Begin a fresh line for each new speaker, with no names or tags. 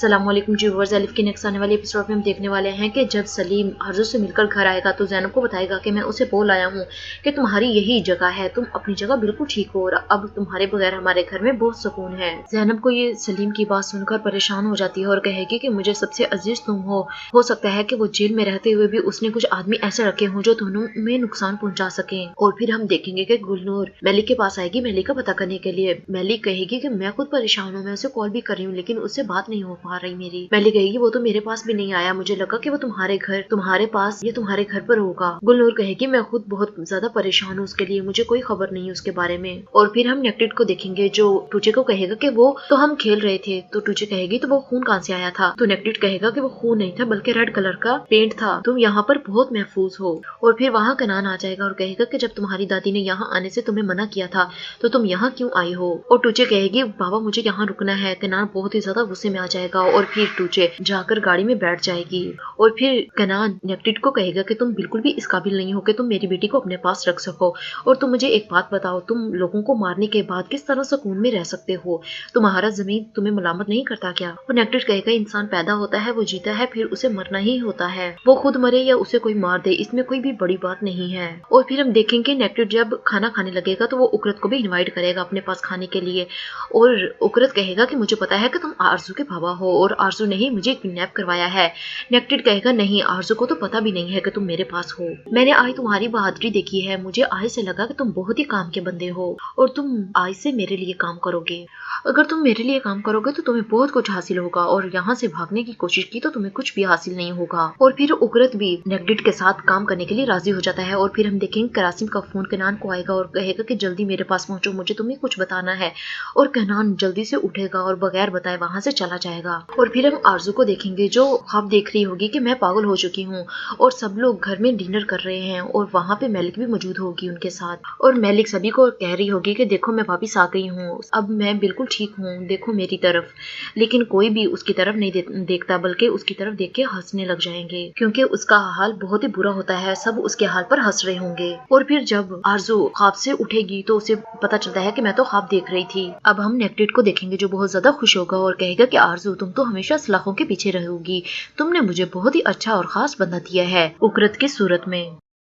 अस्सलामुअलैकुम viewers, elif के next आने वाले एपिसोड में हम देखने वाले हैं कि जब सलीम आरजू से मिलकर घर आएगा तो ज़ैनब को बताएगा कि मैं उसे बोल आया हूँ कि तुम्हारी यही जगह है, तुम अपनी जगह बिल्कुल ठीक हो और अब तुम्हारे बगैर हमारे घर में बहुत सुकून है। ज़ैनब को ये सलीम की बात सुनकर परेशान हो जाती है और कहेगी कि मुझे सबसे अजीज तुम हो सकता है कि वो जेल में रहते हुए भी उसने कुछ आदमी ऐसे रखे हों जो दोनों में नुकसान पहुंचा सके। और फिर हम देखेंगे कि गुलनूर मेलिक के पास आएगी मेलिक का पता करने के लिए। मेलिक कहेगी कि मैं खुद परेशान हूँ, मैं उसे कॉल भी कर रही हूँ लेकिन उससे बात नहीं हो पा रही मेरी। मेलिक कहेगी वो तो मेरे पास भी नहीं आया, मुझे लगा कि वो तुम्हारे पास या तुम्हारे घर पर होगा। गुलनूर कहेगी मैं खुद बहुत ज्यादा परेशान हूँ उसके लिए, मुझे कोई खबर नहीं है उसके बारे में। और फिर हम नेक्टेड को देखेंगे जो टूचे को कहेगा कि वो तो हम खेल रहे थे। तो टूचे कहेगी तो वो खून कहाँ से आया था? तो नेक्टेड कहेगा कि वो खून नहीं था बल्कि रेड कलर का पेंट था, तुम यहाँ पर बहुत महफूज हो। और फिर वहाँ कनान आ जाएगा और कहेगा कि जब तुम्हारी दादी ने यहाँ आने से तुम्हें मना किया था तो तुम यहाँ क्यों आई हो? और टूचे कहेगी बाबा मुझे यहाँ रुकना है। कनान बहुत ही ज्यादा गुस्से में आ जाएगा और फिर टूचे जाकर गाड़ी में बैठ जाएगी। और फिर कनान नेक्टेड को कहेगा कि तुम बिल्कुल भी इस काबिल नहीं हो कि तुम मेरी बेटी को अपने पास रख सको। और तुम मुझे एक बात बताओ, तुम लोगों को मारने के बाद किस तरह सुकून में रह सकते हो? तुम्हारा जमीन तुम्हें मलामत नहीं करता क्या? और नेक्टेड कहेगा इंसान पैदा होता है, वो जीता है, फिर उसे मरना ही होता है, वो खुद मरे या उसे कोई मार दे, इसमें कोई भी बड़ी बात नहीं है। और फिर हम देखेंगे नेक्टेड जब खाना खाने लगेगा तो वो उकरत को भी इनवाइट करेगा अपने पास खाने के लिए। और उकरत कहेगा कि मुझे पता है कि तुम आरजू के बाबा हो और आरजू ने ही मुझे किडनैप करवाया है। नेक्टेड कहेगा नहीं, आरजू को तो पता भी नहीं है कि तुम मेरे पास हो। मैंने आज तुम्हारी बहादुरी देखी है, मुझे आज से लगा कि तुम बहुत ही काम के बंदे हो और तुम आज से मेरे लिए काम करोगे। अगर तुम मेरे लिए काम करोगे तो तुम्हें बहुत कुछ हासिल होगा और यहाँ से भागने की कोशिश की तो तुम्हें कुछ भी हासिल नहीं होगा। और फिर उकरत भी नेक्टेड के साथ काम करने के लिए राजी हो जाता है। और फिर हम देखेंगे करासिम का फोन कनान को आएगा और कहेगा कि जल्दी मेरे पास पहुंचो, मुझे तुम्हें कुछ बताना है। और कनान जल्दी से उठेगा और बगैर बताए वहां से चला जाएगा। और फिर हम आरजू को देखेंगे जो ख्वाब देख रही होगी कि मैं पागल हो चुकी हूँ और सब लोग घर में डिनर कर रहे हैं और वहां पे मेलिक भी मौजूद होगी उनके साथ। और मेलिक सभी को कह रही होगी कि देखो मैं वापिस आ गई हूँ, अब मैं बिल्कुल ठीक हूँ, देखो मेरी तरफ। लेकिन कोई भी उसकी तरफ नहीं देखता बल्कि उसकी तरफ देख के हंसने लग जाएंगे क्योंकि उसका हाल बहुत ही बुरा होता है, सब उसके हाल पर हंस रहे होंगे। और फिर जब आरजू ख्वाब से उठेगी तो उसे पता चलता है कि मैं तो ख्वाब देख रही थी। अब हम नेक्टेड को देखेंगे जो बहुत ज्यादा खुश होगा और कहेगा कि आरजू तुम तो हमेशा सलाखों के पीछे रहोगी, तुमने मुझे बहुत ही अच्छा और खास बंदा दिया है उकरत की सूरत में।